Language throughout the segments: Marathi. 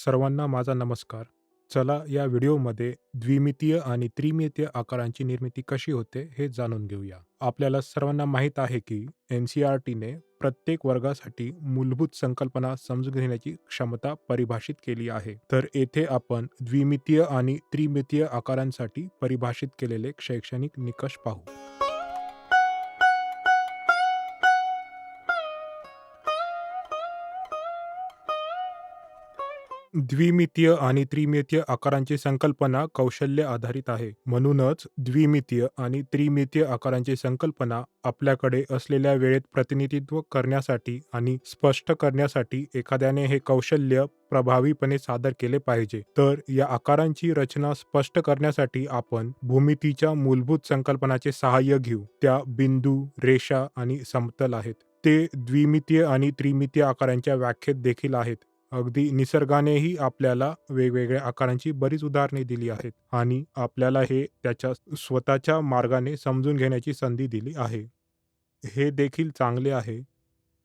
सर्वांना माझा नमस्कार. चला या व्हिडिओमध्ये द्विमितीय आणि त्रिमितीय आकारांची निर्मिती कशी होते हे जाणून घेऊया. आपल्याला सर्वांना माहीत आहे की NCERTने प्रत्येक वर्गासाठी मूलभूत संकल्पना समजून घेण्याची क्षमता परिभाषित केली आहे. तर येथे आपण द्विमितीय आणि त्रिमितीय आकारांसाठी परिभाषित केलेले शैक्षणिक निकष पाहू. द्विमितीय आणि त्रिमितीय आकारांची संकल्पना कौशल्य आधारित आहे. म्हणूनच द्विमितीय आणि त्रिमितीय आकारांची संकल्पना आपल्याकडे असलेल्या वेळेत प्रतिनिधित्व करण्यासाठी आणि स्पष्ट करण्यासाठी एखाद्याने हे कौशल्य प्रभावीपणे सादर केले पाहिजे. तर या आकारांची रचना स्पष्ट करण्यासाठी आपण भूमितीच्या मूलभूत संकल्पनाचे सहाय्य घेऊ. त्या बिंदू, रेषा आणि समतल आहेत. ते द्विमितीय आणि त्रिमितीय आकारांच्या व्याख्येत देखील आहेत. अगदी निसर्गानेही आपल्याला वेगवेगळ्या आकारांची बरीच उदाहरणे दिली आहेत आणि आपल्याला हे त्याच्या स्वतःच्या मार्गाने समजून घेण्याची संधी दिली आहे. हे देखील चांगले आहे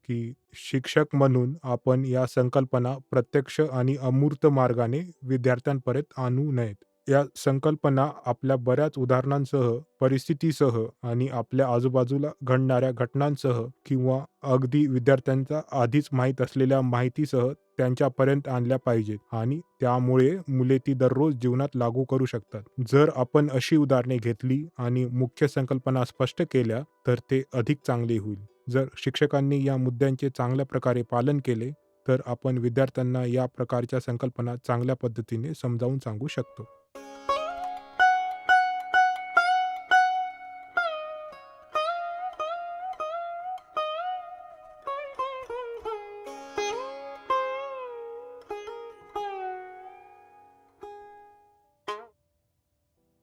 की शिक्षक म्हणून आपण या संकल्पना प्रत्यक्ष आणि अमूर्त मार्गाने विद्यार्थ्यांपर्यंत आणू नयेत. या संकल्पना आपल्या बऱ्याच उदाहरणांसह, परिस्थितीसह आणि आपल्या आजूबाजूला घडणाऱ्या घटनांसह किंवा अगदी विद्यार्थ्यांचा आधीच माहीत असलेल्या माहितीसह त्यांच्यापर्यंत आणल्या पाहिजेत आणि त्यामुळे मुले ती दररोज जीवनात लागू करू शकतात. जर आपण अशी उदाहरणे घेतली आणि मुख्य संकल्पना स्पष्ट केल्या, तर ते अधिक चांगले होईल. जर शिक्षकांनी या मुद्द्यांचे चांगल्या प्रकारे पालन केले, तर आपण विद्यार्थ्यांना या प्रकारच्या संकल्पना चांगल्या पद्धतीने समजावून सांगू शकतो.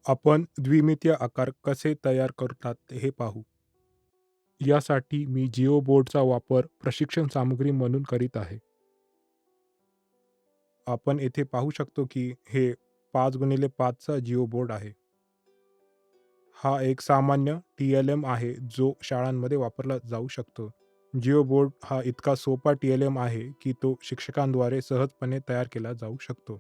आपण द्विमितीय आकार कसे तयार करतात हे पाहू. यासाठी मी जिओ बोर्डचा वापर प्रशिक्षण सामुग्री म्हणून करीत आहे. आपण येथे पाहू शकतो की हे 5x5 चा जिओ बोर्ड आहे. हा एक सामान्य TLM आहे जो शाळांमध्ये वापरला जाऊ शकतो. जिओ बोर्ड हा इतका सोपा TLM आहे की तो शिक्षकांद्वारे सहजपणे तयार केला जाऊ शकतो.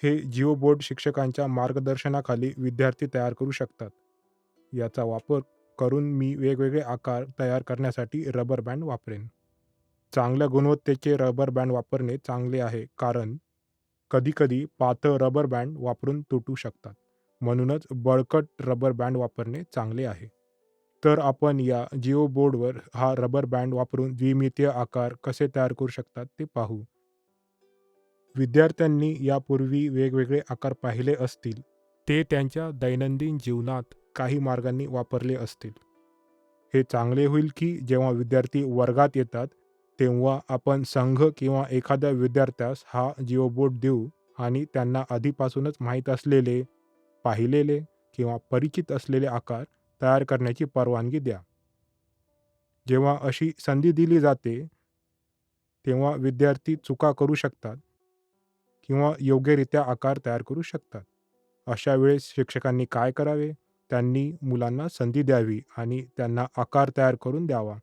हे जिओ बोर्ड शिक्षकांच्या मार्गदर्शनाखाली विद्यार्थी तयार करू शकतात. याचा वापर करून मी वेगवेगळे आकार तयार करण्यासाठी रबर बँड वापरेन. चांगल्या गुणवत्तेचे रबर बँड वापरणे चांगले आहे कारण कधी-कधी पातळ रबर बँड वापरून तुटू शकतात. म्हणूनच बळकट रबर बँड वापरणे चांगले आहे. तर आपण या जिओ बोर्डवर हा रबर बँड वापरून द्विमितीय आकार कसे तयार करू शकतात ते पाहू. विद्यार्थ्यांनी यापूर्वी वेगवेगळे आकार पाहिले असतील. ते त्यांच्या दैनंदिन जीवनात काही मार्गांनी वापरले असतील. हे चांगले होईल की जेव्हा विद्यार्थी वर्गात येतात, तेव्हा आपण संघ किंवा एखाद्या विद्यार्थ्यास हा जिओ बोर्ड देऊ आणि त्यांना आधीपासूनच माहीत असलेले, पाहिलेले किंवा परिचित असलेले आकार तयार करण्याची परवानगी द्या. जेव्हा अशी संधी दिली जाते, तेव्हा विद्यार्थी चुका करू शकतात किंवा योग्यरित्या आकार तयार करू शकतात. अशा वेळेस शिक्षकांनी काय करावे? त्यांनी मुलांना संधी द्यावी आणि त्यांना आकार तयार करून द्यावा.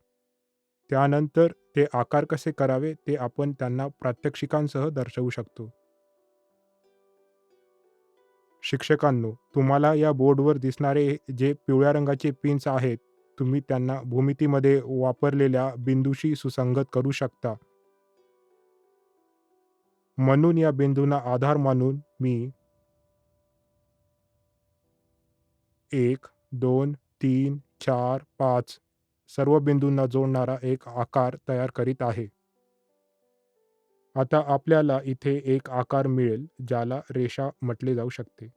त्यानंतर ते आकार कसे करावे ते आपण त्यांना प्रात्यक्षिकांसह दर्शवू शकतो. शिक्षकांनो, तुम्हाला या बोर्डवर दिसणारे जे पिवळ्या रंगाचे पिन्स आहेत, तुम्ही त्यांना भूमितीमध्ये वापरलेल्या बिंदूशी सुसंगत करू शकता. म्हणून या बिंदूंना आधार मानून मी 1, 2, 3, 4, 5 सर्व बिंदूंना जोडणारा एक आकार तयार करीत आहे. आता आपल्याला इथे एक आकार मिळेल ज्याला रेषा म्हटले जाऊ शकते.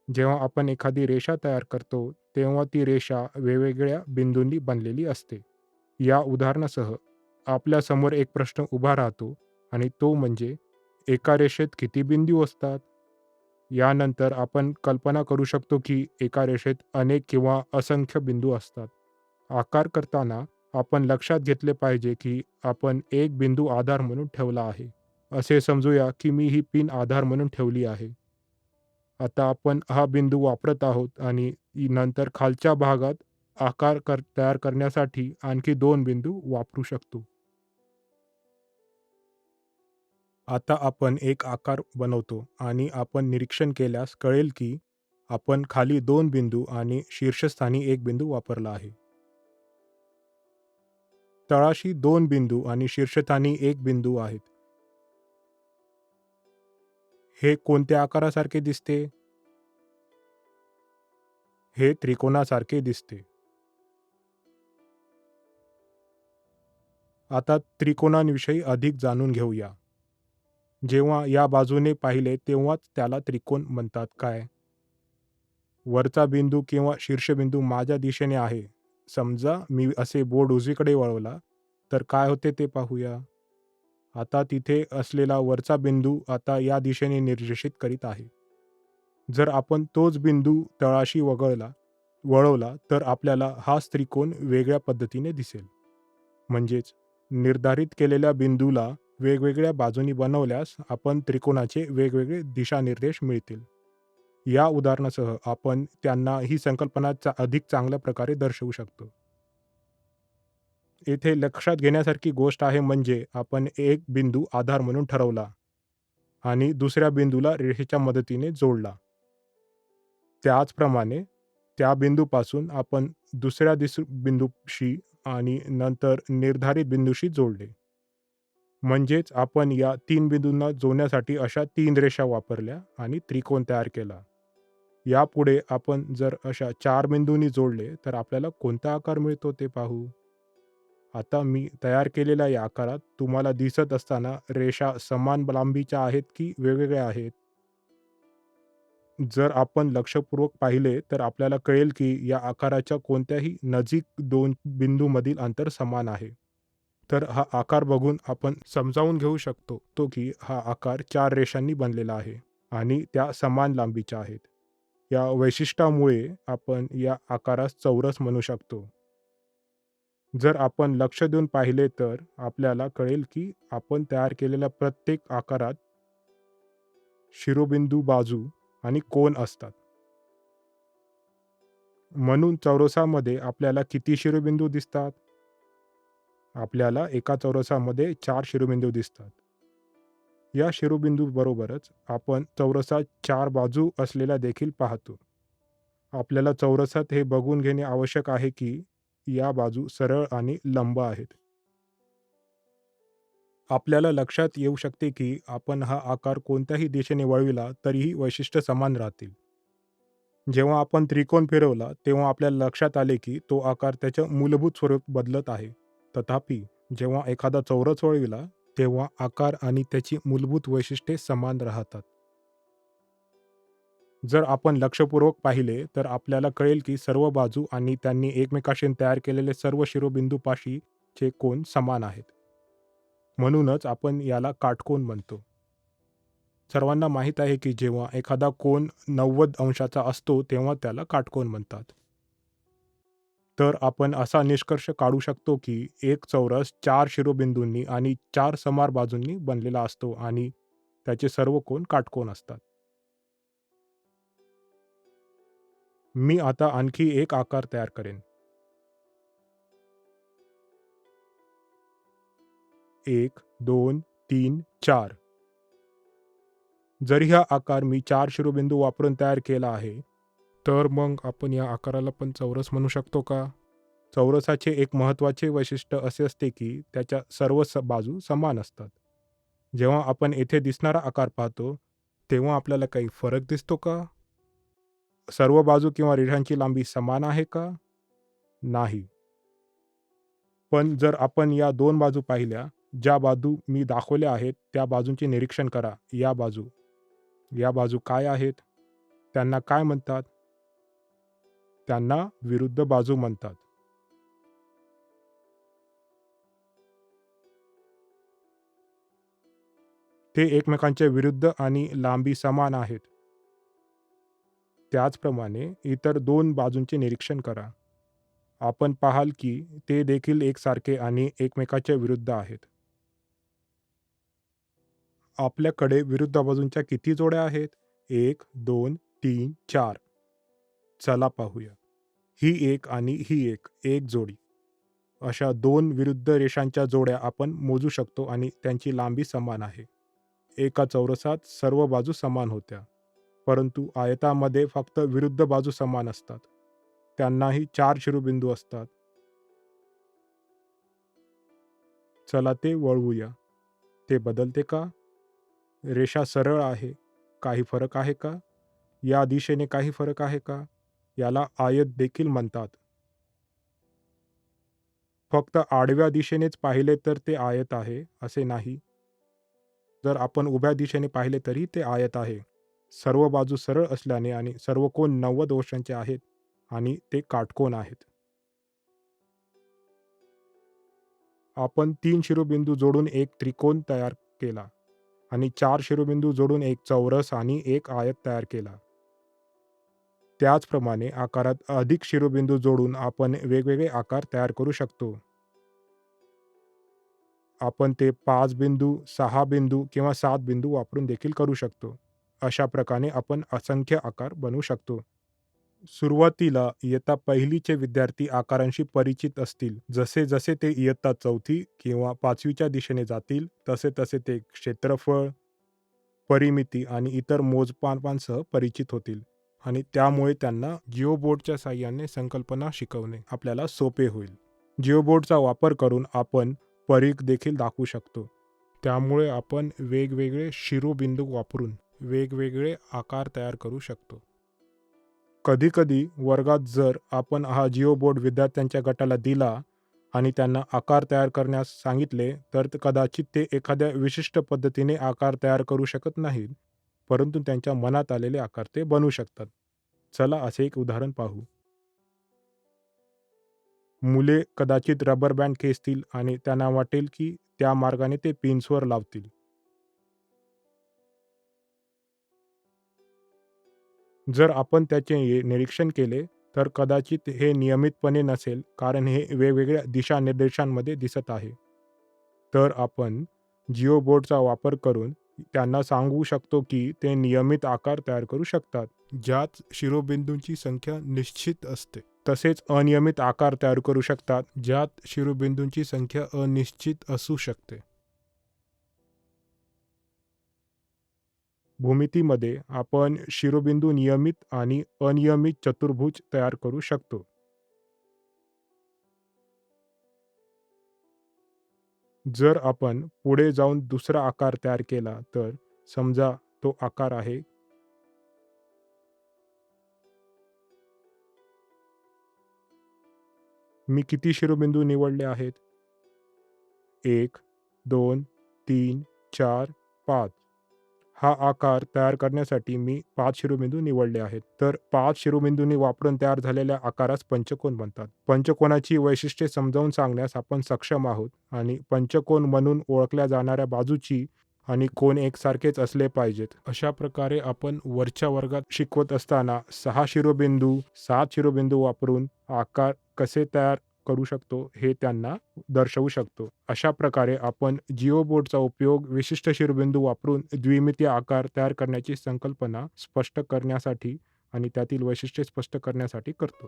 जेव्हा आपण एखादी रेषा तयार करतो, तेव्हा ती रेषा वेगवेगळ्या बिंदूंनी बनलेली असते. या उदाहरणासह आपल्यासमोर एक प्रश्न उभा राहतो आणि तो म्हणजे एका रेषेत किती बिंदू असतात? यानंतर आपण कल्पना करू शकतो की एका रेषेत अनेक किंवा असंख्य बिंदू असतात. आकार करताना आपण लक्षात घेतले पाहिजे की आपण एक बिंदू आधार म्हणून ठेवला आहे. असे समजूया की मी ही पिन आधार म्हणून ठेवली आहे. आता आपण हा बिंदू वापरत आहोत आणि नंतर खालच्या भागात तयार करण्यासाठी आणखी 2 बिंदू वापरू शकतो. आता आपण एक आकार बनवतो आणि आपण निरीक्षण केल्यास कळेल की आपण खाली 2 बिंदू आणि शीर्षस्थानी 1 बिंदू वापरला आहे. तळाशी 2 बिंदू आणि शीर्षस्थानी 1 बिंदू आहेत. हे कोणत्या आकारासारखे दिसते? हे त्रिकोणासारखे दिसते. आता त्रिकोणांविषयी अधिक जाणून घेऊया. जेव्हा या बाजूने पाहिले तेव्हाच त्याला त्रिकोण म्हणतात काय? वरचा बिंदू किंवा शीर्षबिंदू माझ्या दिशेने आहे. समजा मी असे बोर्ड उजवीकडे वळवला, तर काय होते ते पाहूया. आता तिथे असलेला वरचा बिंदू आता या दिशेने निर्देशित करीत आहे. जर आपण तोच बिंदू तळाशी वळवला तर आपल्याला हाच त्रिकोण वेगळ्या पद्धतीने दिसेल. म्हणजेच निर्धारित केलेल्या बिंदूला वेगवेगळ्या बाजूनी बनवल्यास आपण त्रिकोणाचे वेगवेगळे दिशानिर्देश मिळतील. या उदाहरणासह आपण त्यांना ही संकल्पना अधिक चांगल्या प्रकारे दर्शवू शकतो. येथे लक्षात घेण्यासारखी गोष्ट आहे म्हणजे आपण एक बिंदू आधार म्हणून ठरवला आणि दुसऱ्या बिंदूला रेषेच्या मदतीने जोडला. त्याचप्रमाणे त्या बिंदूपासून आपण दुसऱ्या बिंदूशी आणि नंतर निर्धारित बिंदूशी जोडले. म्हणजेच आपण या 3 बिंदूंना जोडण्यासाठी अशा 3 रेषा वापरल्या आणि त्रिकोण तयार केला. यापुढे आपण जर अशा 4 बिंदूंनी जोडले तर आपल्याला कोणता आकार मिळतो ते पाहू. आता मी तयार केलेल्या या आकारात तुम्हाला दिसत असताना रेषा समान लांबीच्या आहेत की वेगवेगळ्या आहेत? जर आपण लक्षपूर्वक पाहिले तर आपल्याला कळेल की या आकाराच्या कोणत्याही नजीक 2 बिंदूमधील अंतर समान आहे. तर हा आकार बघून आपण समजावून घेऊ शकतो की हा आकार 4 रेषांनी बनलेला आहे आणि त्या समान लांबीच्या आहेत. या वैशिष्ट्यामुळे आपण या आकारास चौरस म्हणू शकतो. जर आपण लक्ष देऊन पाहिले तर आपल्याला कळेल की आपण तयार केलेल्या प्रत्येक आकारात शिरोबिंदू, बाजू आणि कोन असतात. म्हणून चौरसामध्ये आपल्याला किती शिरोबिंदू दिसतात? आपल्याला एका चौरसामध्ये 4 शिरोबिंदू दिसतात. या शिरोबिंदूबरोबरच आपण चौरसात 4 बाजू असलेल्या देखील पाहतो. आपल्याला चौरसात हे बघून घेणे आवश्यक आहे की या बाजू सरळ आणि लंब आहेत. आपल्याला लक्षात येऊ शकते की आपण हा आकार कोणत्याही दिशेने वळविला तरीही वैशिष्ट्य समान राहतील. जेव्हा आपण त्रिकोण फिरवला तेव्हा आपल्याला लक्षात आले की तो आकार त्याचं मूलभूत स्वरूप बदलत आहे. तथापि, जेव्हा एखादा चौरस वळविला तेव्हा आकार आणि त्याची मूलभूत वैशिष्ट्ये समान राहतात. जर आपण लक्षपूर्वक पाहिले तर आपल्याला कळेल की सर्व बाजू आणि त्यांनी एकमेकांशी तयार केलेले सर्व शिरोबिंदूपाशीचे कोन समान आहेत. म्हणूनच आपण याला काटकोन म्हणतो. सर्वांना माहीत आहे की जेव्हा एखादा कोन 90 अंशाचा असतो तेव्हा त्याला काटकोन म्हणतात. तर आपण असा निष्कर्ष काढू शकतो की एक चौरस 4 शिरोबिंदूंनी आणि 4 समान बाजूंनी बनलेला असतो आणि त्याचे सर्व कोन काटकोन असतात. मी आता आणखी एक आकार तयार करेन. 1, 2, 3, 4. जरी हा आकार मी 4 शिरोबिंदू वापरून तयार केला आहे, तर मग आपण या आकाराला पण चौरस म्हणू शकतो का? चौरसाचे एक महत्त्वाचे वैशिष्ट्य असे असते की त्याच्या सर्व बाजू समान असतात. जेव्हा आपण येथे दिसणारा आकार पाहतो, तेव्हा आपल्याला काही फरक दिसतो का? सर्व बाजू किंवा रेषांची लांबी समान आहे का? नाही. पण जर आपण या 2 बाजू पाहिल्या, ज्या बाजू मी दाखवल्या आहेत, त्या बाजूंचे निरीक्षण करा. या बाजू काय आहेत? त्यांना काय म्हणतात? त्यांना विरुद्ध बाजू म्हणतात. ते एकमेकांच्या विरुद्ध आणि लांबी समान आहेत. त्याचप्रमाणे इतर 2 बाजूंचे निरीक्षण करा. आपण पाहाल की ते देखील एकसारखे आणि एकमेकांच्या विरुद्ध आहेत. आपल्याकडे विरुद्ध बाजूंच्या किती जोड्या आहेत? 1, 2, 3, 4. चला पाहूया. ही एक आणि ही एक जोडी. अशा 2 विरुद्ध रेषांच्या जोड्या आपण मोजू शकतो आणि त्यांची लांबी समान आहे. एका चौरसात सर्व बाजू समान होत्या. परंतु आयतामध्ये फक्त विरुद्ध बाजू समान असतात. त्यांनाही 4 शिरोबिंदू असतात. चला ते वळवूया. ते बदलते का? रेषा सरळ आहे. काही फरक आहे का? या दिशेने काही फरक आहे का? याला आयत देखील म्हणतात. फक्त आडव्या दिशेनेच पाहिले तर ते आयत आहे, असे नाही. जर आपण उभ्या दिशेने पाहिले तरी ते आयत आहे. सर्व बाजू सरळ असल्याने आणि सर्व कोन 90 अंशांचे आहेत आणि ते काटकोन आहेत. आपण 3 शिरोबिंदू जोडून एक त्रिकोण तयार केला आणि 4 शिरोबिंदू जोडून एक चौरस आणि एक आयत तयार केला. त्याचप्रमाणे आकारात अधिक शिरोबिंदू जोडून आपण वेगवेगळे आकार तयार करू शकतो. आपण ते 5 बिंदू, 6 बिंदू किंवा 7 बिंदू वापरून देखील करू शकतो. अशा प्रकारे आपण असंख्य आकार बनवू शकतो. सुरुवातीला इयत्ता पहिलीचे विद्यार्थी आकारांशी परिचित असतील. जसे-जसे ते इयत्ता 4थी किंवा 5वीच्या दिशेने जातील, तसे-तसे ते क्षेत्रफळ, परिमिती आणि इतर मोजमापांसह परिचित होतील आणि त्यामुळे त्यांना जिओबोर्डच्या साहाय्याने संकल्पना शिकवणे आपल्याला सोपे होईल. जिओबोर्डचा वापर करून आपण परीघ देखील दाखवू शकतो. त्यामुळे आपण वेगवेगळे शिरोबिंदू वापरून वेगवेगळे आकार तयार करू शकतो. कधी-कधी वर्गात जर आपण हा जिओबोर्ड विद्यार्थ्यांच्या गटाला दिला आणि त्यांना आकार तयार करण्यास सांगितले, तर कदाचित ते एखाद्या विशिष्ट पद्धतीने आकार तयार करू शकत नाहीत, परंतु त्यांच्या मनात आलेले आकार ते बनवू शकतात. चला असे एक उदाहरण पाहू. मुले कदाचित रबर बँड खेचतील आणि त्यांना वाटेल की त्या मार्गाने ते पिन्सवर लावतील. जर आपण त्याचे निरीक्षण केले, तर कदाचित हे नियमितपणे नसेल, कारण हे वेगवेगळ्या दिशानिर्देशांमध्ये दिसत आहे. तर आपण जिओबोर्डचा वापर करून त्यांना सांगू शकतो की ते नियमित आकार तयार करू शकतात, ज्यात शिरोबिंदूंची संख्या निश्चित असते. तसेच अनियमित आकार तयार करू शकतात, ज्यात शिरोबिंदूंची संख्या अनिश्चित असू शकते. भूमितीमध्ये आपण शिरोबिंदू नियमित आणि अनियमित चतुर्भुज तयार करू शकतो. जर आपण पुढे जाऊन दुसरा आकार तयार केला, तर समजा तो आकार आहे. मी किती शिरोबिंदू निवडले आहेत? 1, 2, 3, 4, 5. हा आकार तयार करण्यासाठी मी 5 शिरोबिंदू निवडले आहेत. तर 5 शिरोबिंदूंनी वापरून तयार झालेल्या आकारास पंचकोन म्हणतात. पंचकोनाची वैशिष्ट्ये समजावून सांगण्यास आपण सक्षम आहोत आणि पंचकोन म्हणून ओळखल्या जाणाऱ्या बाजूची आणि कोन एकसारखेच असले पाहिजेत. अशा प्रकारे आपण वरच्या वर्गात शिकवत असताना 6 शिरोबिंदू, 7 शिरोबिंदू वापरून आकार कसे तयार करू शकतो हे त्यांना दर्शवू शकतो. अशा प्रकारे आपण जिओबोर्डचा उपयोग विशिष्ट शिरोबिंदू वापरून द्विमितीय आकार तयार करण्याची संकल्पना स्पष्ट करण्यासाठी आणि त्यातील वैशिष्ट्ये स्पष्ट करण्यासाठी करतो.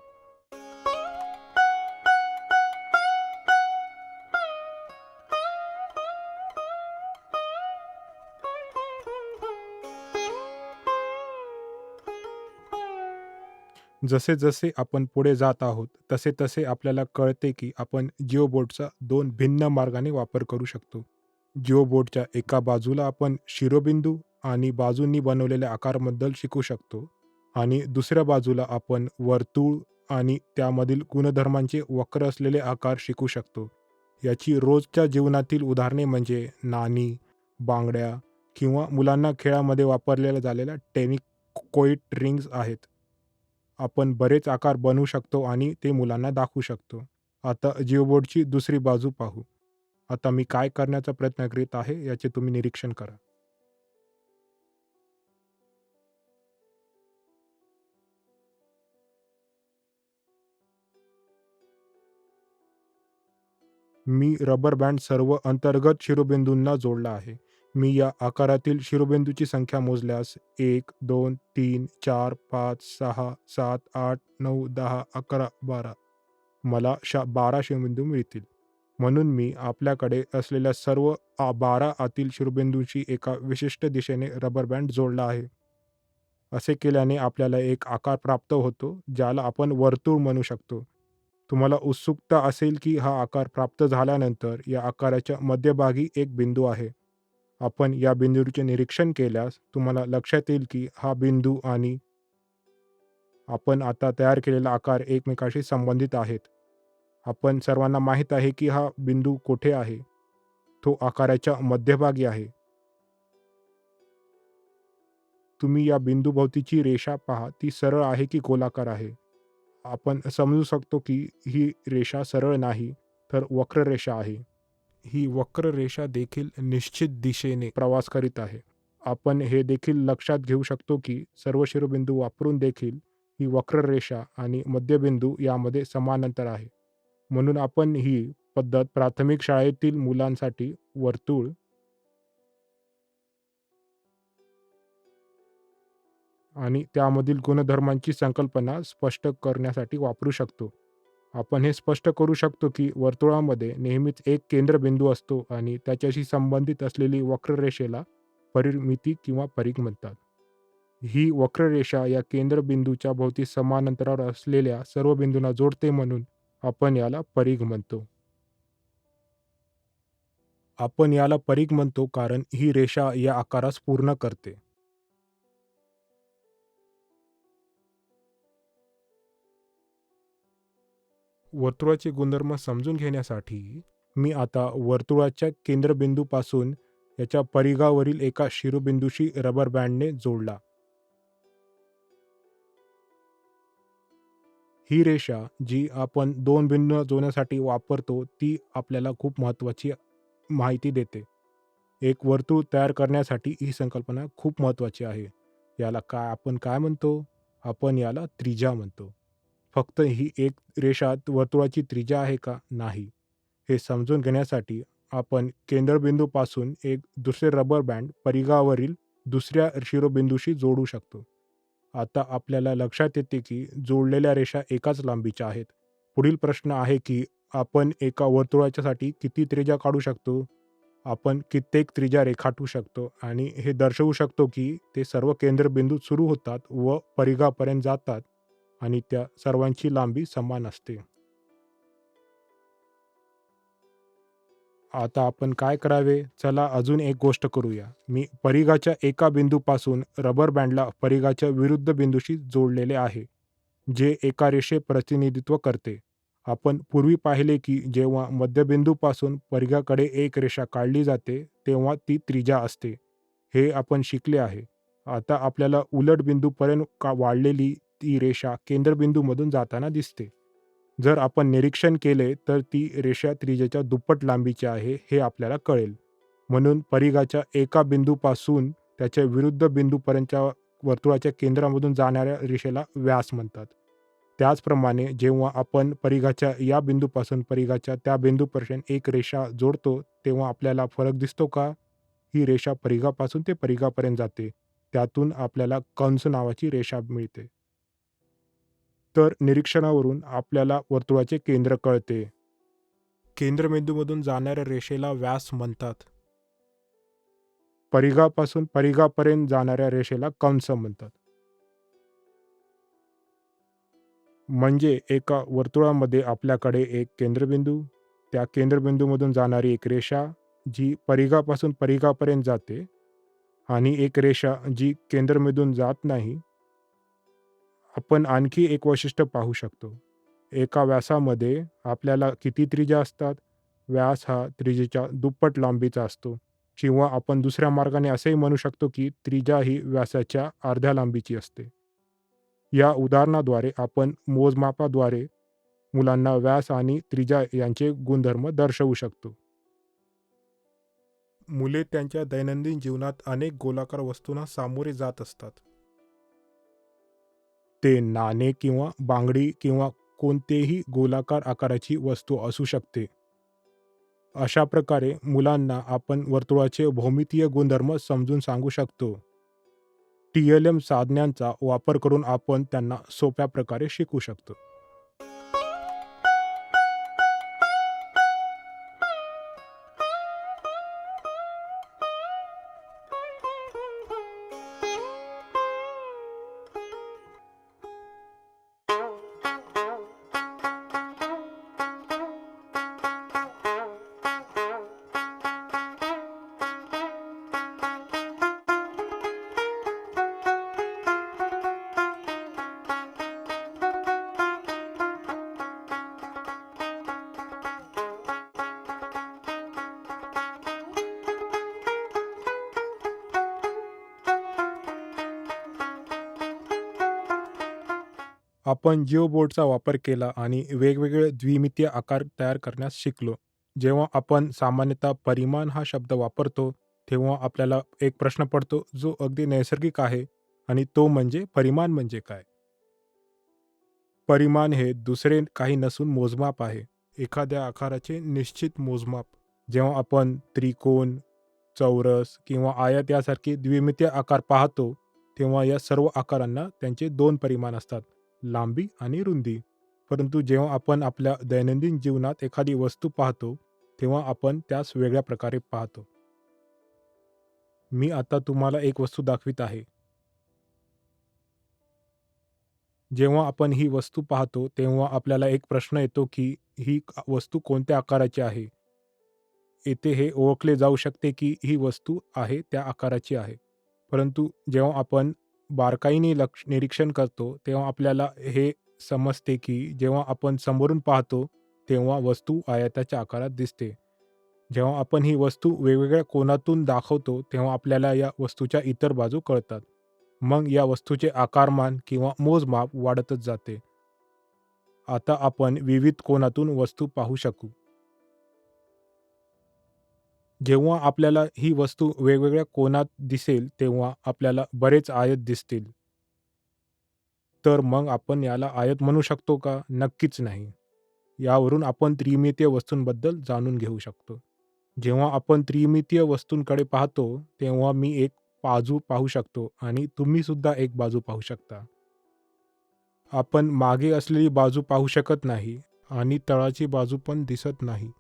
जसे-जसे आपण पुढे जात आहोत, तसे-तसे आपल्याला कळते की आपण जिओबोर्डचा 2 भिन्न मार्गाने वापर करू शकतो. जिओबोर्डच्या एका बाजूला आपण शिरोबिंदू आणि बाजूंनी बनवलेल्या आकाराबद्दल शिकू शकतो आणि दुसऱ्या बाजूला आपण वर्तुळ आणि त्यामधील गुणधर्मांचे वक्र असलेले आकार शिकू शकतो. याची रोजच्या जीवनातील उदाहरणे म्हणजे नाणी, बांगड्या किंवा मुलांना खेळामध्ये वापरलेल्या झालेल्या टेनिकोइट रिंग्स आहेत. आपण बरेच आकार बनवू शकतो आणि ते मुलांना दाखवू शकतो. आता जिओबोर्डची दुसरी बाजू पाहू. आता मी काय करण्याचा प्रयत्न करीत आहे याचे तुम्ही निरीक्षण करा. मी रबर बँड सर्व अंतर्गत शिरोबिंदूंना जोडला आहे. मी या आकारातील शिरोबिंदूची संख्या मोजल्यास 1, 2, 3, 4, 5, 6, 7, 8, 9, 10, 11, 12 मला 12 शिरोबिंदू मिळतील. म्हणून मी आपल्याकडे असलेल्या सर्व 12 आतील शिरोबिंदूंशी एका विशिष्ट दिशेने रबर बँड जोडला आहे. असे केल्याने आपल्याला एक आकार प्राप्त होतो, ज्याला आपण वर्तुळ म्हणू शकतो. तुम्हाला उत्सुकता असेल की हा आकार प्राप्त झाल्यानंतर या आकाराच्या मध्यभागी एक बिंदू आहे. आपण या बिंदूचे निरीक्षण केल्यास तुम्हाला लक्षात येईल की हा बिंदू आणि आपण आता तयार केलेला आकार एकमेकांशी संबंधित आहेत. आपण सर्वांना माहीत आहे की हा बिंदू कोठे आहे. तो आकाराच्या मध्यभागी आहे. तुम्ही या बिंदूभोवतीची रेषा पहा, ती सरळ आहे की गोलाकार आहे. आपण समजू शकतो की ही रेषा सरळ नाही, तर वक्ररेषा आहे. ही वक्ररेषा देखील निश्चित दिशेने प्रवास करीत आहे. आपण हे देखील लक्षात घेऊ शकतो की सर्व शिरोबिंदू वापरून देखील ही वक्ररेषा आणि मध्यबिंदू यामध्ये समान अंतर आहे. म्हणून आपण ही पद्धत प्राथमिक शाळेतील मुलांसाठी वर्तुळ आणि त्यामधील गुणधर्मांची संकल्पना स्पष्ट करण्यासाठी वापरू शकतो. आपण हे स्पष्ट करू शकतो की वर्तुळामध्ये नेहमीच एक केंद्रबिंदू असतो आणि त्याच्याशी संबंधित असलेली वक्ररेषेला परिमिती किंवा परिघ म्हणतात. ही वक्ररेषा या केंद्रबिंदूच्या भोवती समान अंतरावर असलेल्या सर्व बिंदूंना जोडते म्हणून आपण याला परिघ म्हणतो. आपण याला परिघ म्हणतो कारण ही रेषा या आकारास पूर्ण करते. वर्तुळाचे गुणधर्म समजून घेण्यासाठी मी आता वर्तुळाच्या केंद्रबिंदूपासून याच्या परिघावरील एका शिरोबिंदूशी रबर बँडने जोडला. ही रेषा जी आपण दोन बिंदूंना जोडण्यासाठी वापरतो ती आपल्याला खूप महत्त्वाची माहिती देते. एक वर्तुळ तयार करण्यासाठी ही संकल्पना खूप महत्त्वाची आहे. याला आपण काय म्हणतो? आपण याला त्रिज्या म्हणतो. फक्त ही एक रेषा वर्तुळाची त्रिज्या आहे का? नाही. हे समजून घेण्यासाठी आपण केंद्रबिंदूपासून एक दुसरे रबर बँड परिघावरील दुसऱ्या शिरोबिंदूशी जोडू शकतो. आता आपल्याला लक्षात येते की जोडलेल्या रेषा एकाच लांबीच्या आहेत. पुढील प्रश्न आहे की आपण एका वर्तुळाच्यासाठी किती त्रिज्या काढू शकतो? आपण कित्येक त्रिज्या रेखाटू शकतो आणि हे दर्शवू शकतो की ते सर्व केंद्रबिंदूत सुरू होतात व परिघापर्यंत जातात आणि त्या सर्वांची लांबी समान असते. आता आपण काय करावे? चला अजून एक गोष्ट करूया. मी परिघाच्या एका बिंदूपासून रबर बँडला परिघाच्या विरुद्ध बिंदूशी जोडलेले आहे, जे एका रेषे प्रतिनिधित्व करते. आपण पूर्वी पाहिले की जेव्हा मध्यबिंदूपासून परिघाकडे एक रेषा काढली जाते, तेव्हा ती त्रिज्या असते. हे आपण शिकले आहे. आता आपल्याला उलट बिंदूपर्यंत वाढलेली ती रेषा केंद्रबिंदूमधून जाताना दिसते. जर आपण निरीक्षण केले तर ती रेषा त्रिज्येच्या दुप्पट लांबीची आहे हे आपल्याला कळेल. म्हणून परिघाच्या एका बिंदूपासून त्याच्या विरुद्ध बिंदूपर्यंतच्या वर्तुळाच्या केंद्रामधून जाणाऱ्या रेषेला व्यास म्हणतात. त्याचप्रमाणे जेव्हा आपण परिघाच्या या बिंदूपासून परिघाच्या त्या बिंदूपर्यंत एक रेषा जोडतो, तेव्हा आपल्याला फरक दिसतो का? ही रेषा परिघापासून ते परिघापर्यंत जाते. त्यातून आपल्याला कंस नावाची रेषा मिळते. तर निरीक्षणावरून आपल्याला वर्तुळाचे केंद्र कळते. केंद्रबिंदूमधून जाणाऱ्या रेषेला व्यास म्हणतात. परिघापासून परिघापर्यंत जाणाऱ्या रेषेला कंस म्हणतात. म्हणजे एका वर्तुळामध्ये आपल्याकडे एक केंद्रबिंदू, त्या केंद्रबिंदूमधून जाणारी एक रेषा जी परिघापासून परिघापर्यंत जाते आणि एक रेषा जी केंद्रबिंदूतून जात नाही. आपण आणखी एक वैशिष्ट्य पाहू शकतो. एका व्यासामध्ये आपल्याला किती त्रिज्या असतात? व्यास हा त्रिज्येच्या दुप्पट लांबीचा असतो किंवा आपण दुसऱ्या मार्गाने असेही म्हणू शकतो की त्रिज्या ही व्यासाच्या अर्ध्या लांबीची असते. या उदाहरणाद्वारे आपण मोजमापाद्वारे मुलांना व्यास आणि त्रिज्या यांचे गुणधर्म दर्शवू शकतो. मुले त्यांच्या दैनंदिन जीवनात अनेक गोलाकार वस्तूंना सामोरे जात असतात. ते नाणे किंवा बांगडी किंवा कोणतेही गोलाकार आकाराची वस्तू असू शकते. अशा प्रकारे मुलांना आपण वर्तुळाचे भौमितीय गुणधर्म समजून सांगू शकतो. TLM साधनांचा वापर करून आपण त्यांना सोप्या प्रकारे शिकवू शकतो. आपण जिओबोर्डचा वापर केला आणि वेगवेगळे द्विमितीय आकार तयार करण्यास शिकलो. जेव्हा आपण सामान्यतः परिमाण हा शब्द वापरतो, तेव्हा आपल्याला एक प्रश्न पडतो जो अगदी नैसर्गिक आहे आणि तो म्हणजे परिमाण म्हणजे काय? परिमाण हे दुसरे काही नसून मोजमाप आहे. एखाद्या आकाराचे निश्चित मोजमाप. जेव्हा आपण त्रिकोण, चौरस किंवा आयत यासारखे द्विमितीय आकार पाहतो, तेव्हा या सर्व आकारांना त्यांचे 2 परिमाण असतात, लांबी आणि रुंदी. परंतु जेव्हा आपण आपल्या दैनंदिन जीवनात एखादी वस्तू पाहतो, तेव्हा आपण त्यास वेगळ्या प्रकारे पाहतो. मी आता तुम्हाला एक वस्तू दाखवीत आहे. जेव्हा आपण ही वस्तू पाहतो, तेव्हा आपल्याला एक प्रश्न येतो, की ही वस्तू कोणत्या आकाराची आहे? येथे हे ओळखले जाऊ शकते, की ही वस्तू आहे त्या आकाराची आहे. परंतु जेव्हा आपण बारकाईने निरीक्षण करतो, तेव्हा आपल्याला हे समजते, की जेव्हा आपण समोरून पाहतो, तेव्हा वस्तू आयताच्या आकारात दिसते. जेव्हा आपण ही वस्तू वेगवेगळ्या कोनातून दाखवतो, तेव्हा आपल्याला या वस्तूच्या इतर बाजू कळतात. मग या वस्तूचे आकारमान किंवा मोजमाप वाढतच जाते. आता आपण विविध कोनातून वस्तू पाहू शकू. जेव्हा आपल्याला ही वस्तू वेगवेगळ्या कोनात दिसेल, तेव्हा आपल्याला बरेच आयत दिसतील. तर मग आपण याला आयत म्हणू शकतो का? नक्कीच नाही. यावरून आपण त्रिमितीय वस्तूंबद्दल जाणून घेऊ शकतो. जेव्हा आपण त्रिमितीय वस्तूंकडे पाहतो, तेव्हा मी एक बाजू पाहू शकतो आणि तुम्ही सुद्धा एक बाजू पाहू शकता. आपण मागे असलेली बाजू पाहू शकत नाही आणि तळाची बाजू पण दिसत नाही.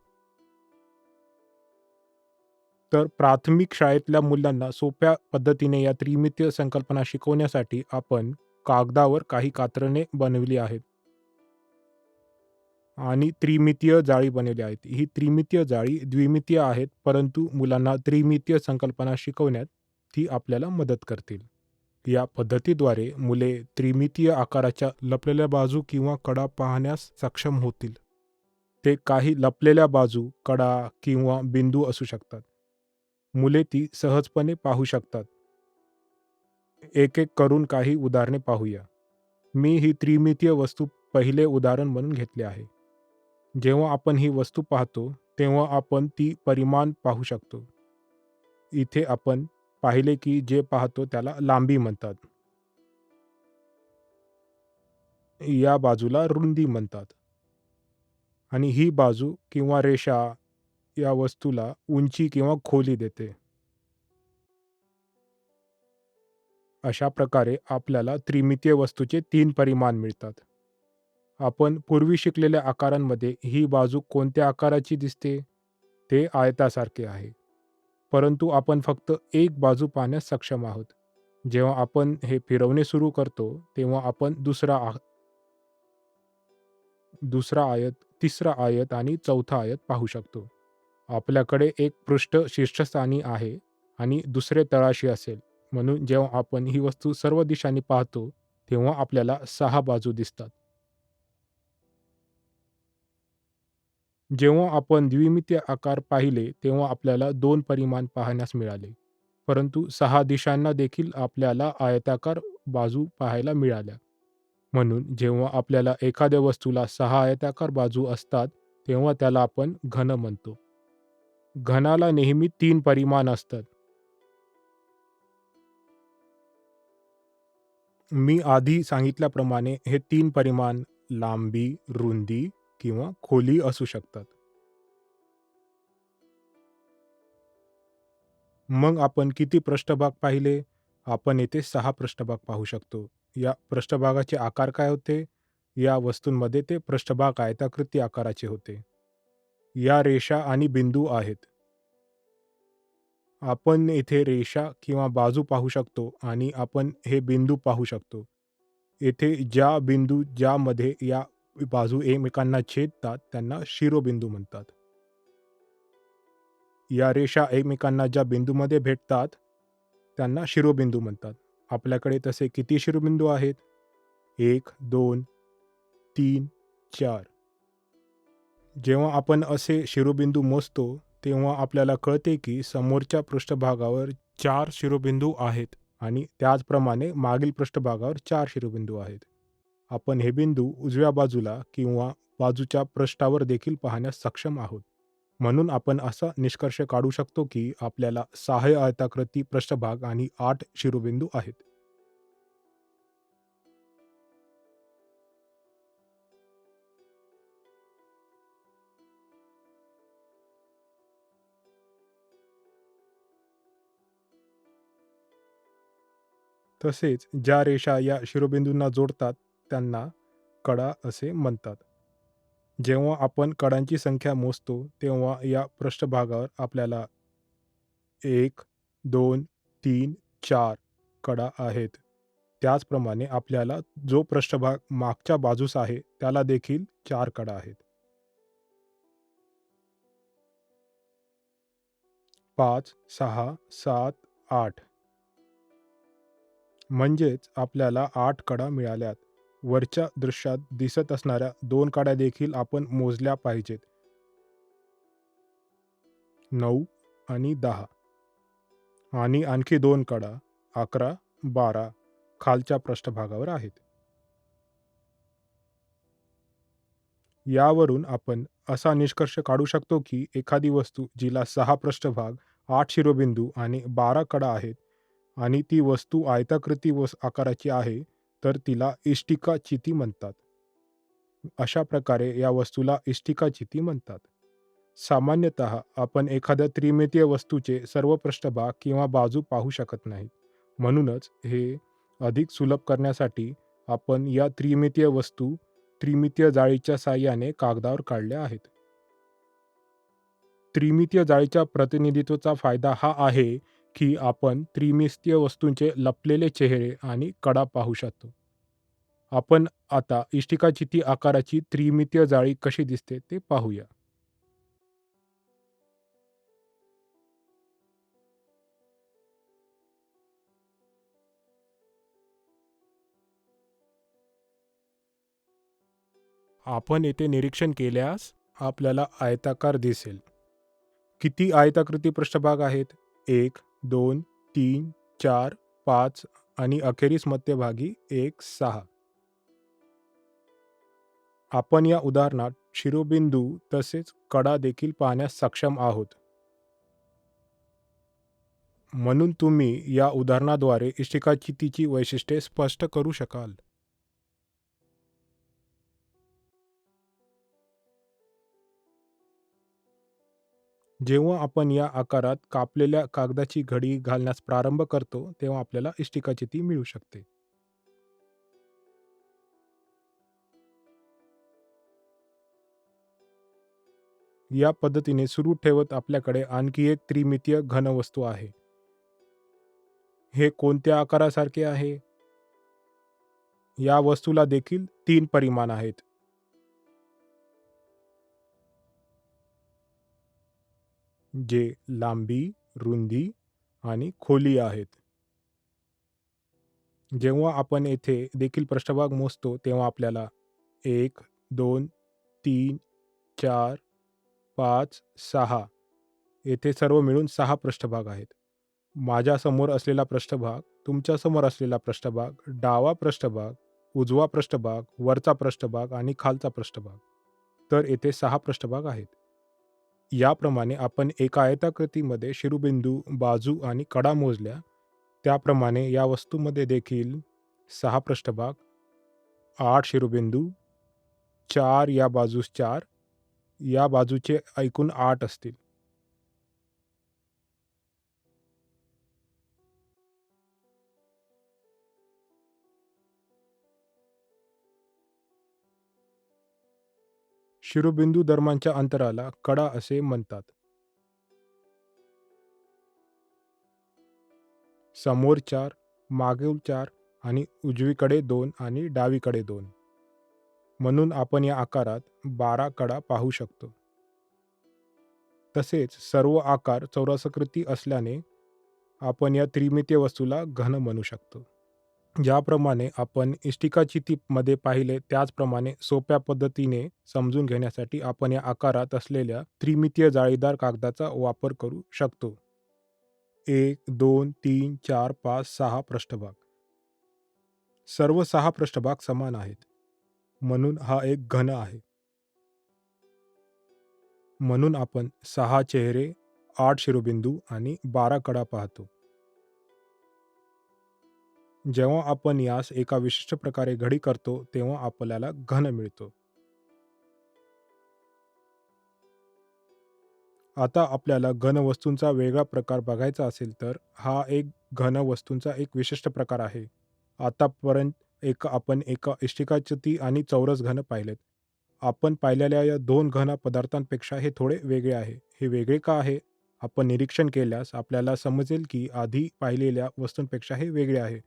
तर प्राथमिक शाळेतल्या मुलांना सोप्या पद्धतीने या त्रिमितीय संकल्पना शिकवण्यासाठी आपण कागदावर काही कात्रणे बनविली आहेत आणि त्रिमितीय जाळी बनवली आहेत. ही त्रिमितीय जाळी द्विमितीय आहेत, परंतु मुलांना त्रिमितीय संकल्पना शिकवण्यात ती आपल्याला मदत करतील. या पद्धतीद्वारे मुले त्रिमितीय आकाराच्या लपलेल्या बाजू किंवा कडा पाहण्यास सक्षम होतील. ते काही लपलेल्या बाजू, कडा किंवा बिंदू असू शकतात. मुले ती सहजपणे पाहू शकतात. एक-एक करून काही उदाहरणे पाहूया. मी ही त्रिमितीय वस्तू पहिले उदाहरण म्हणून घेतले आहे. जेव्हा आपण ही वस्तू पाहतो, तेव्हा आपण ती परिमाण पाहू शकतो. इथे आपण पाहिले की जे पाहतो त्याला लांबी म्हणतात. या बाजूला रुंदी म्हणतात आणि ही बाजू किंवा रेषा या वस्तूला उंची किंवा खोली देते. अशा प्रकारे आपल्याला त्रिमितीय वस्तूचे 3 परिमाण मिळतात. आपण पूर्वी शिकलेल्या आकारांमध्ये ही बाजू कोणत्या आकाराची दिसते? ते आयतासारखे आहे. परंतु आपण फक्त एक बाजू पाहण्यास सक्षम आहोत. जेव्हा आपण हे फिरवणे सुरू करतो, तेव्हा आपण दुसरा आयत, तिसरा आयत आणि चौथा आयत पाहू शकतो. आपल्याकडे एक पृष्ठ शीर्षस्थानी आहे आणि दुसरे तळाशी असेल. म्हणून जेव्हा आपण ही वस्तू सर्व दिशांनी पाहतो, तेव्हा आपल्याला 6 बाजू दिसतात. जेव्हा आपण द्विमितीय आकार पाहिले, तेव्हा आपल्याला 2 परिमाण पाहण्यास मिळाले. परंतु 6 दिशांना देखील आपल्याला आयताकार बाजू पाहायला मिळाल्या. म्हणून जेव्हा आपल्याला एखाद्या वस्तूला 6 आयताकार बाजू असतात, तेव्हा त्याला आपण घन म्हणतो. घनाला नेहमी 3 परिमाण असतात. मी आधी सांगितल्याप्रमाणे हे 3 परिमाण लांबी, रुंदी किंवा खोली असू शकतात. मग आपण किती पृष्ठभाग पाहिले? आपण येथे 6 पृष्ठभाग पाहू शकतो. या पृष्ठभागाचे आकार काय होते? या वस्तूंमध्ये ते पृष्ठभाग आयताकृती आकाराचे होते. या रेषा आणि बिंदू आहेत. आपण येथे रेषा किंवा बाजू पाहू शकतो आणि आपण हे बिंदू पाहू शकतो. येथे ज्यामध्ये या बाजू एकमेकांना छेदतात त्यांना शिरोबिंदू म्हणतात. या रेषा एकमेकांना ज्या बिंदूमध्ये भेटतात त्यांना शिरोबिंदू म्हणतात. आपल्याकडे तसे किती शिरोबिंदू आहेत? 1, 2, 3, 4. जेव्हा आपण असे शिरोबिंदू मोजतो, तेव्हा आपल्याला कळते की समोरच्या पृष्ठभागावर 4 शिरोबिंदू आहेत आणि त्याचप्रमाणे मागील पृष्ठभागावर 4 शिरोबिंदू आहेत. आपण हे बिंदू उजव्या बाजूला किंवा बाजूच्या पृष्ठावर देखील पाहण्यास सक्षम आहोत. म्हणून आपण असा निष्कर्ष काढू शकतो की आपल्याला 6 आयताकृती पृष्ठभाग आणि 8 शिरोबिंदू आहेत. तसेच ज्या रेषा या शिरोबिंदूंना जोडतात त्यांना कडा असे म्हणतात. जेव्हा आपण कडांची संख्या मोजतो तेव्हा या पृष्ठभागावर आपल्याला 1, 2, 3, 4 कडा आहेत. त्याचप्रमाणे आपल्याला जो पृष्ठभाग मागच्या बाजूस आहे त्याला देखील 4 कडा आहेत. 5, 6, 7, 8 म्हणजेच आपल्याला 8 कडा मिळाल्यात. वरच्या दृश्यात दिसत असणाऱ्या 2 कडा देखील आपण मोजल्या पाहिजेत. 9 आणि 10 आणि आणखी 2 कडा 11, 12 खालच्या पृष्ठभागावर आहेत. यावरून आपण असा निष्कर्ष काढू शकतो की एखादी वस्तू जिला 6 पृष्ठभाग, 8 शिरोबिंदू आणि 12 कडा आहेत आणि ती वस्तू आयताकृती आकाराची आहे, तर तिला इष्टिका चिती म्हणतात. अशा प्रकारे या वस्तूला इष्टिका चिती म्हणतात. सामान्यतः आपण एखाद्या त्रिमितीय वस्तूचे सर्व पृष्ठभाग किंवा बाजू पाहू शकत नाही. म्हणूनच हे अधिक सुलभ करण्यासाठी आपण या त्रिमितीय वस्तू त्रिमितीय जाळीच्या साहाय्याने कागदावर काढल्या आहेत. त्रिमितीय जाळीच्या प्रतिनिधित्वाचा फायदा हा आहे की आपण त्रिमितीय वस्तूंचे लपलेले चेहरे आणि कडा पाहू शकतो. आपण आता इष्टिका चिती आकाराची त्रिमितीय जाळी कशी दिसते ते पाहूया. आपण येथे निरीक्षण केल्यास आपल्याला आयताकार दिसेल. किती आयताकृती पृष्ठभाग आहेत? 1, 2, 3, 4, 5 आणि अखेरीस मध्यभागी 1, 6. आपण या उदाहरणात शिरोबिंदू तसेच कडा देखील पाहण्यास सक्षम आहोत. म्हणून तुम्ही या उदाहरणाद्वारे इष्टिकाचितीची वैशिष्ट्ये स्पष्ट करू शकाल. जेव्हा आपण या आकारात कापलेल्या कागदाची घडी घालण्यास प्रारंभ करतो, तेव्हा आपल्याला इष्टिकाचिती मिळू शकते. या पद्धतीने सुरू ठेवत आपल्याकडे आणखी एक त्रिमितीय घनवस्तू आहे. हे कोणत्या आकारासारखे आहे? या वस्तूला देखील 3 परिमाण आहेत. जे लांबी, रुंदी आणि खोली आहेत. जेव्हा आपण येथे देखील पृष्ठभाग मोजतो, तेव्हा आपल्याला 1, 2, 3, 4, 5, 6 येथे सर्व मिळून 6 पृष्ठभाग आहेत. माझ्यासमोर असलेला पृष्ठभाग, तुमच्यासमोर असलेला पृष्ठभाग, डावा पृष्ठभाग, उजवा पृष्ठभाग, वरचा पृष्ठभाग आणि खालचा पृष्ठभाग. तर येथे 6 पृष्ठभाग आहेत. याप्रमाणे आपण एका आयताकृतीमध्ये शिरोबिंदू, बाजू आणि कडा मोजल्या. त्याप्रमाणे या वस्तूमध्ये देखील 6 पृष्ठभाग, 8 शिरोबिंदू, 4 या बाजूस 4, या बाजूचे एकूण 8 असतील. शिरोबिंदू दरम्यानच्या अंतराला कडा असे म्हणतात. समोर 4, मागील 4 आणि उजवीकडे 2 आणि डावीकडे 2. म्हणून आपण या आकारात 12 कडा पाहू शकतो. तसेच सर्व आकार चौरसाकृती असल्याने आपण या त्रिमितीय वस्तूला घन म्हणू शकतो. ज्याप्रमाणे आपण इष्टिकाचितीमध्ये पाहिले त्याचप्रमाणे सोप्या पद्धतीने समजून घेण्यासाठी आपण या आकारात असलेल्या त्रिमितीय जाळीदार कागदाचा वापर करू शकतो. 1, 2, 3, 4, 5, 6 पृष्ठभाग. सर्व 6 पृष्ठभाग समान आहेत. म्हणून हा एक घन आहे. म्हणून आपण 6 चेहरे, 8 शिरोबिंदू आणि 12 कडा पाहतो. जेव्हा आपण यास एका विशिष्ट प्रकारे घडी करतो, तेव्हा आपल्याला घन मिळतो. आता आपल्याला घनवस्तूंचा वेगळा प्रकार बघायचा असेल तर हा एक घनवस्तूंचा एक विशिष्ट प्रकार आहे. आतापर्यंत आपण एका इष्टिकाकृती आणि चौरस घन पाहिलेत. आपण पाहिलेल्या या 2 घन पदार्थांपेक्षा हे थोडे वेगळे आहे. हे वेगळे का आहे? आपण निरीक्षण केल्यास आपल्याला समजेल की आधी पाहिलेल्या वस्तूंपेक्षा हे वेगळे आहे.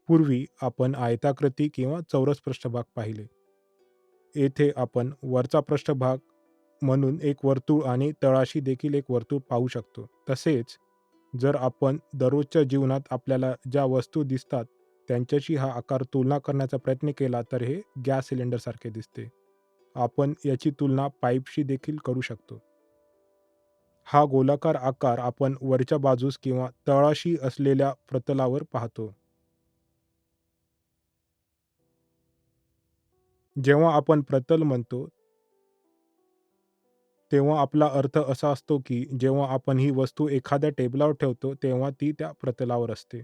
पूर्वी आपण आयताकृती किंवा चौरस पृष्ठभाग पाहिले. येथे आपण वरचा पृष्ठभाग म्हणून एक वर्तुळ आणि तळाशी देखील एक वर्तुळ पाहू शकतो. तसेच जर आपण दररोजच्या जीवनात आपल्याला ज्या वस्तू दिसतात त्यांच्याशी हा आकार तुलना करण्याचा प्रयत्न केला तर हे गॅस सिलेंडरसारखे दिसते. आपण याची तुलना पाईपशी देखील करू शकतो. हा गोलाकार आकार आपण वरच्या बाजूस किंवा तळाशी असलेल्या प्रतलावर पाहतो. जेव्हा आपण प्रतल म्हणतो तेव्हा आपला अर्थ असा असतो, की जेव्हा आपण ही वस्तू एखाद्या टेबलावर ठेवतो, तेव्हा ती त्या प्रतलावर असते.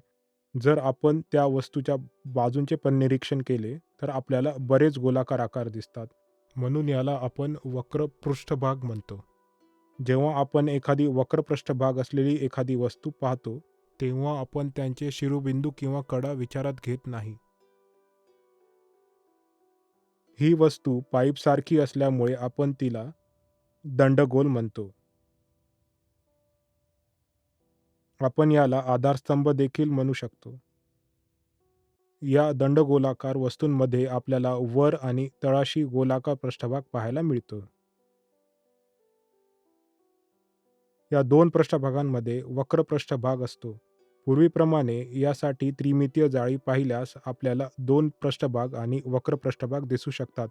जर आपण त्या वस्तूच्या बाजूंचे पण निरीक्षण केले, तर आपल्याला बरेच गोलाकार आकार दिसतात. म्हणून याला आपण वक्र पृष्ठभाग म्हणतो. जेव्हा आपण एखादी वक्र पृष्ठभाग असलेली एखादी वस्तू पाहतो, तेव्हा आपण त्यांचे शिरोबिंदू किंवा कडा विचारात घेत नाही. ही वस्तू पाईपसारखी असल्यामुळे आपण तिला दंडगोल म्हणतो. आपण याला आधारस्तंभ देखील म्हणू शकतो. या दंडगोलाकार वस्तूंमध्ये आपल्याला वर आणि तळाशी गोलाकार पृष्ठभाग पाहायला मिळतो. या दोन पृष्ठभागांमध्ये वक्र पृष्ठभाग असतो. पूर्वीप्रमाणे यासाठी त्रिमितीय जाळी पाहिल्यास आपल्याला दोन पृष्ठभाग आणि वक्र पृष्ठभाग दिसू शकतात,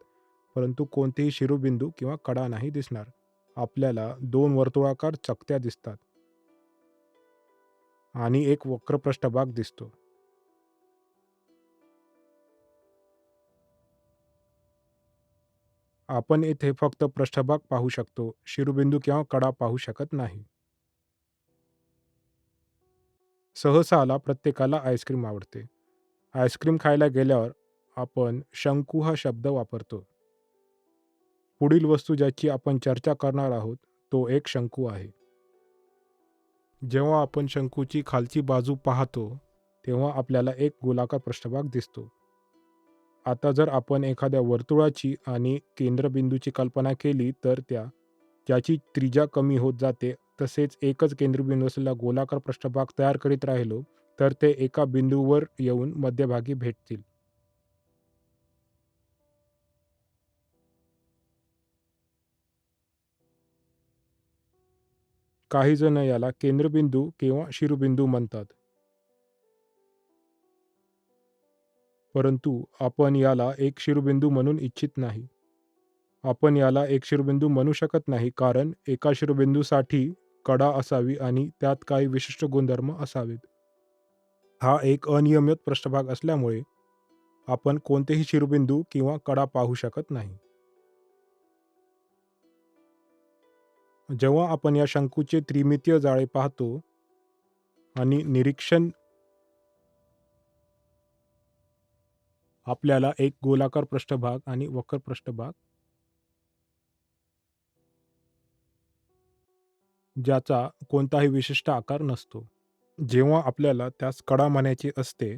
परंतु कोणतेही शिरोबिंदू किंवा कडा नाही दिसणार. आपल्याला दोन वर्तुळाकार चकत्या दिसतात आणि एक वक्र पृष्ठभाग दिसतो. आपण येथे फक्त पृष्ठभाग पाहू शकतो, शिरोबिंदू किंवा कडा पाहू शकत नाही. सहसाला प्रत्येकाला आईस्क्रीम आवडते. आईस्क्रीम खायला गेल्यावर आपण शंकू हा शब्द वापरतो. पुढील वस्तू ज्याची आपण चर्चा करणार आहोत, तो एक शंकू आहे. जेव्हा आपण शंकूची खालची बाजू पाहतो, तेव्हा आपल्याला एक गोलाकार पृष्ठभाग दिसतो. आता जर आपण एखाद्या वर्तुळाची आणि केंद्रबिंदूची कल्पना केली, तर ज्याची त्रिज्या कमी होत जाते, तसेच एकच केंद्रबिंदू असलेला गोलाकार पृष्ठभाग तयार करीत राहिलो, तर ते एका बिंदूवर येऊन मध्यभागी भेटतील. काही जण याला केंद्रबिंदू किंवा शिरोबिंदू म्हणतात. परंतु आपण याला एक शिरोबिंदू म्हणून इच्छित नाही. आपण याला एक शिरोबिंदू म्हणू शकत नाही, कारण एका शिरोबिंदूसाठी कडा असावी आणि त्यात काही विशिष्ट गुणधर्म असावेत. हा एक अनियमित पृष्ठभाग असल्यामुळे आपण कोणतेही शिरोबिंदू किंवा कडा पाहू शकत नाही. जेव्हा आपण या शंकूचे त्रिमितीय जाळे पाहतो आणि निरीक्षण आपल्याला एक गोलाकार पृष्ठभाग आणि वक्र पृष्ठभाग ज्याचा कोणताही विशिष्ट आकार नसतो. जेव्हा आपल्याला त्यास कडा म्हणायचे असते,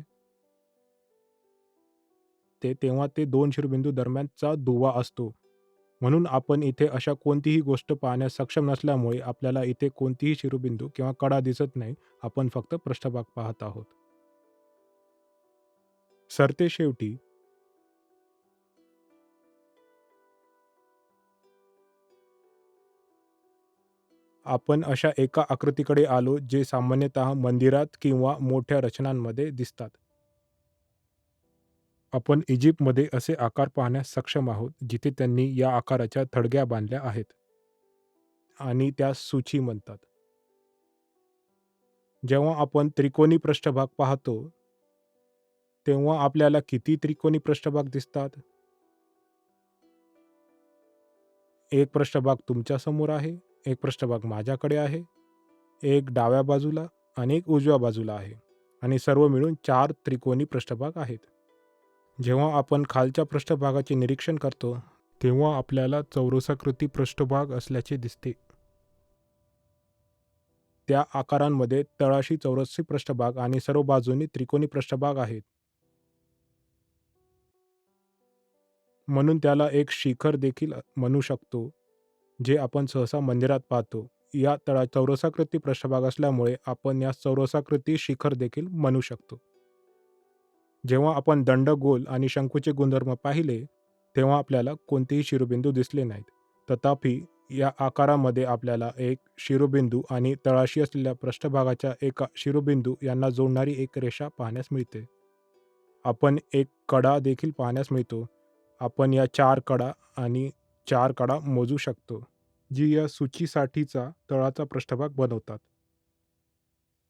तेव्हा ते दोन शिरोबिंदू दरम्यानचा दुवा असतो. म्हणून आपण इथे अशा कोणतीही गोष्ट पाहण्यास सक्षम नसल्यामुळे आपल्याला इथे कोणतीही शिरोबिंदू किंवा कडा दिसत नाही. आपण फक्त पृष्ठभाग पाहत आहोत. सरतेशेवटी आपण अशा एका आकृतीकडे आलो जे सामान्यतः मंदिरात किंवा मोठ्या रचनांमध्ये दिसतात. आपण इजिप्तमध्ये असे आकार पाहण्यास सक्षम आहोत, जिथे त्यांनी या आकाराच्या थडग्या बांधल्या आहेत आणि त्यास सूची म्हणतात. जेव्हा आपण त्रिकोणी पृष्ठभाग पाहतो, तेव्हा आपल्याला किती त्रिकोणी पृष्ठभाग दिसतात? एक पृष्ठभाग तुमच्या समोर आहे, एक पृष्ठभाग माझ्याकडे आहे, एक डाव्या बाजूला आणि एक उजव्या बाजूला आहे आणि सर्व मिळून 4 त्रिकोणी पृष्ठभाग आहेत. जेव्हा आपण खालच्या पृष्ठभागाचे निरीक्षण करतो, तेव्हा आपल्याला चौरसाकृती पृष्ठभाग असल्याचे दिसते. त्या आकारांमध्ये तळाशी चौरसी पृष्ठभाग आणि सर्व बाजूंनी त्रिकोणी पृष्ठभाग आहेत. म्हणून त्याला एक शिखर देखील म्हणू शकतो, जे आपण सहसा मंदिरात पाहतो. या तळा चौरसाकृती पृष्ठभाग असल्यामुळे आपण यास चौरसाकृती शिखर देखील म्हणू शकतो. जेव्हा आपण दंडगोल आणि शंकूचे गुणधर्म पाहिले, तेव्हा आपल्याला कोणतेही शिरोबिंदू दिसले नाहीत. तथापि, या आकारामध्ये आपल्याला एक शिरोबिंदू आणि तळाशी असलेल्या पृष्ठभागाच्या एका शिरोबिंदू यांना जोडणारी एक रेषा पाहण्यास मिळते. आपण एक कडा देखील पाहण्यास मिळतो. आपण या 4 कडा आणि 4 कडा मोजू शकतो, जी या सूचीसाठीचा तळाचा पृष्ठभाग बनवतात.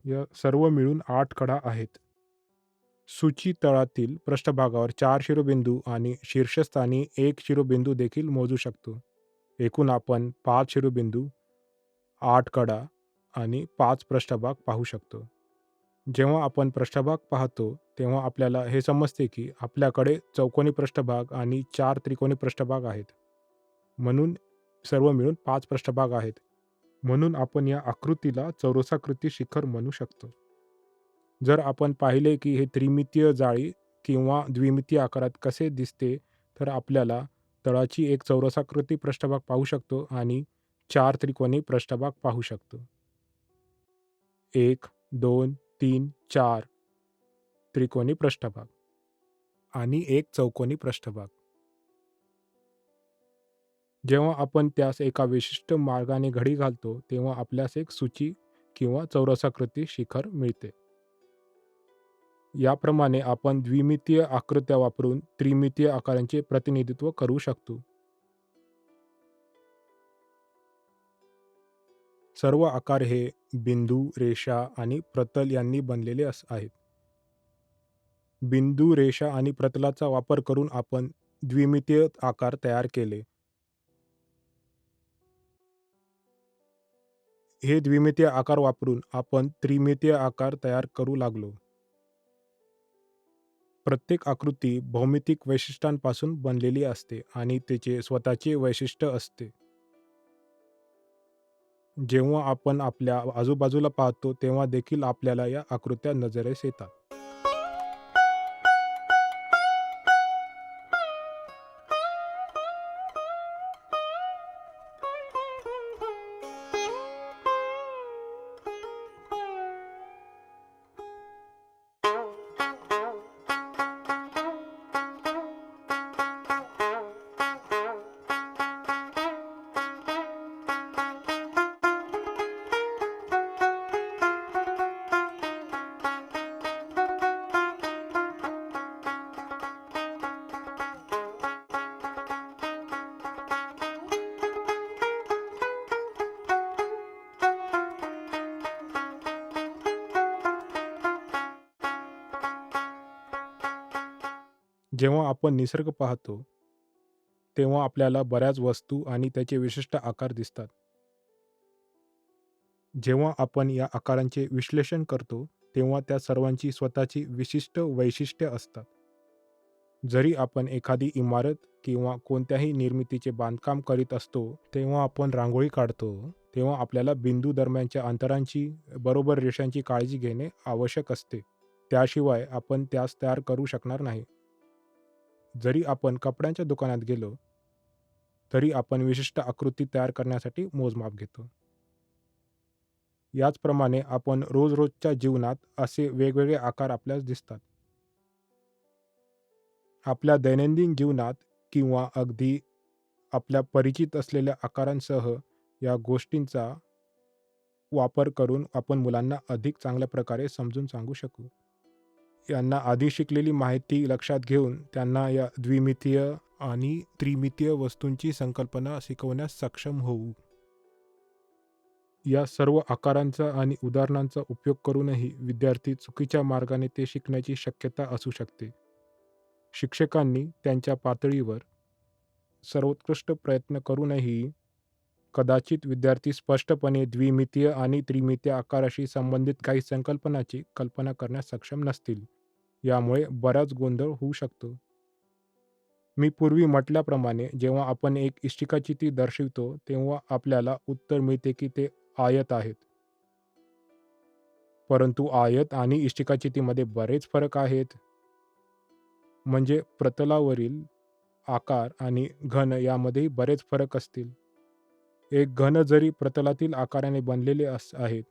या सर्व मिळून 8 कडा आहेत. सूची तळातील पृष्ठभागावर 4 शिरोबिंदू आणि शीर्षस्थानी 1 शिरोबिंदू देखील मोजू शकतो. एकूण आपण 5 शिरोबिंदू, 8 कडा आणि 5 पृष्ठभाग पाहू शकतो. जेव्हा आपण पृष्ठभाग पाहतो, तेव्हा आपल्याला हे समजते की आपल्याकडे चौकोनी पृष्ठभाग आणि 4 त्रिकोणी पृष्ठभाग आहेत. म्हणून सर्व मिळून 5 पृष्ठभाग आहेत. म्हणून आपण या आकृतीला चौरसाकृती शिखर म्हणू शकतो. जर आपण पाहिले की हे त्रिमितीय जाळी किंवा द्विमितीय आकारात कसे दिसते, तर आपल्याला तळाची एक चौरसाकृती पृष्ठभाग पाहू शकतो आणि 4 त्रिकोणी पृष्ठभाग पाहू शकतो. 1, 2, 3, 4 त्रिकोणी पृष्ठभाग आणि एक चौकोनी पृष्ठभाग. जेव्हा आपण त्यास एका विशिष्ट मार्गाने घडी घालतो, तेव्हा आपल्यास एक सूची किंवा चौरसाकृती शिखर मिळते. याप्रमाणे आपण द्विमितीय आकृत्या वापरून त्रिमितीय आकारांचे प्रतिनिधित्व करू शकतो. सर्व आकार हे बिंदू, रेषा आणि प्रतल यांनी बनलेले आहेत. बिंदू, रेषा आणि प्रतलाचा वापर करून आपण द्विमितीय आकार तयार केले. हे द्विमितीय आकार वापरून आपण त्रिमितीय आकार तयार करू लागलो. प्रत्येक आकृती भौमितिक वैशिष्ट्यांपासून बनलेली असते आणि तिचे स्वतःचे वैशिष्ट्य असते. जेव्हा आपण आपल्या आजूबाजूला पाहतो, तेव्हा देखील आपल्याला या आकृत्या नजरेस येतात. जेव्हा आपण निसर्ग पाहतो, तेव्हा आपल्याला बऱ्याच वस्तू आणि त्याचे विशिष्ट आकार दिसतात. जेव्हा आपण या आकारांचे विश्लेषण करतो, तेव्हा त्या सर्वांची स्वतःची विशिष्ट वैशिष्ट्ये असतात. जरी आपण एखादी इमारत किंवा कोणत्याही निर्मितीचे बांधकाम करीत असतो, तेव्हा आपण रांगोळी काढतो, तेव्हा आपल्याला बिंदू दरम्यानच्या अंतरांची बरोबर रेषांची काळजी घेणे आवश्यक असते. त्याशिवाय आपण त्यास तयार करू शकणार नाही. जरी आपण कपड्यांच्या दुकानात गेलो, तरी आपण विशिष्ट आकृती तयार करण्यासाठी मोजमाप घेतो. याचप्रमाणे आपण रोजच्या जीवनात असे वेगवेगळे आकार आपल्यास दिसतात. आपल्या दैनंदिन जीवनात किंवा अगदी आपल्या परिचित असलेल्या आकारांसह या गोष्टींचा वापर करून आपण मुलांना अधिक चांगल्या प्रकारे समजून सांगू शकू. यांना आधी शिकलेली माहिती लक्षात घेऊन त्यांना या द्विमितीय आणि त्रिमितीय वस्तूंची संकल्पना शिकवण्यास सक्षम होऊ. या सर्व आकारांचा आणि उदाहरणांचा उपयोग करूनही विद्यार्थी चुकीच्या मार्गाने ते शिकण्याची शक्यता असू शकते. शिक्षकांनी त्यांच्या पातळीवर सर्वोत्कृष्ट प्रयत्न करूनही कदाचित विद्यार्थी स्पष्टपणे द्विमितीय आणि त्रिमितीय आकाराशी संबंधित काही संकल्पनांची कल्पना करण्यास सक्षम नसतील. यामुळे बराच गोंधळ होऊ शकतो. मी पूर्वी म्हटल्याप्रमाणे जेव्हा आपण एक इष्टिकाचिती दर्शवितो, तेव्हा आपल्याला उत्तर मिळते की ते आयत आहेत. परंतु आयत आणि इष्टिकाचितीमध्ये बरेच फरक आहेत. म्हणजे प्रतलावरील आकार आणि घन यामध्येही बरेच फरक असतील. एक घन जरी प्रतलातील आकाराने बनलेले आहेत,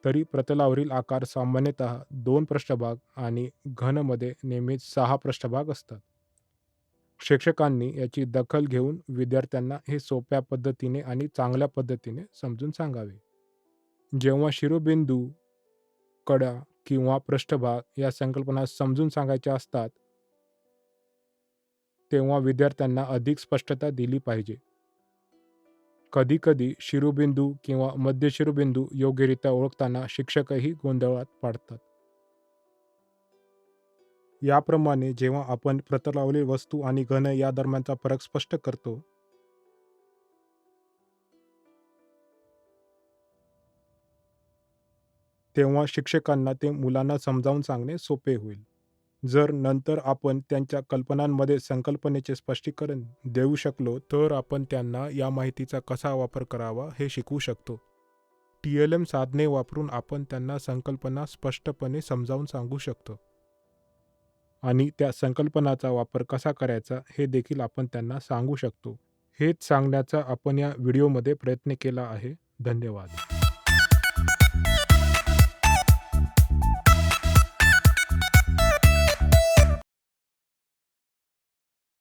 तरी प्रतलावरील आकार सामान्यतः 2 पृष्ठभाग आणि घनमध्ये नेहमीच 6 पृष्ठभाग असतात. शिक्षकांनी याची दखल घेऊन विद्यार्थ्यांना हे सोप्या पद्धतीने आणि चांगल्या पद्धतीने समजून सांगावे. जेव्हा शिरोबिंदू, कडा किंवा पृष्ठभाग या संकल्पना समजून सांगायच्या असतात, तेव्हा विद्यार्थ्यांना अधिक स्पष्टता दिली पाहिजे. कधी-कधी शिरोबिंदू किंवा मध्य शिरोबिंदू योग्यरित्या ओळखताना शिक्षकही गोंधळात पडतात. याप्रमाणे जेव्हा आपण प्रतलावरील वस्तू आणि घन या दरम्यानचा फरक स्पष्ट करतो, तेव्हा शिक्षकांना ते मुलांना समजावून सांगणे सोपे होईल. जर नंतर आपण त्यांच्या कल्पनांमध्ये संकल्पनेचे स्पष्टीकरण देऊ शकलो, तर आपण त्यांना या माहितीचा कसा वापर करावा हे शिकवू शकतो. TLM साधने वापरून आपण त्यांना संकल्पना स्पष्टपणे समजावून सांगू शकतो. आणि त्या संकल्पनाचा वापर कसा करायचा हे देखील आपण त्यांना सांगू शकतो. हेच सांगण्याचा आपण या व्हिडिओमध्ये प्रयत्न केला आहे. धन्यवाद.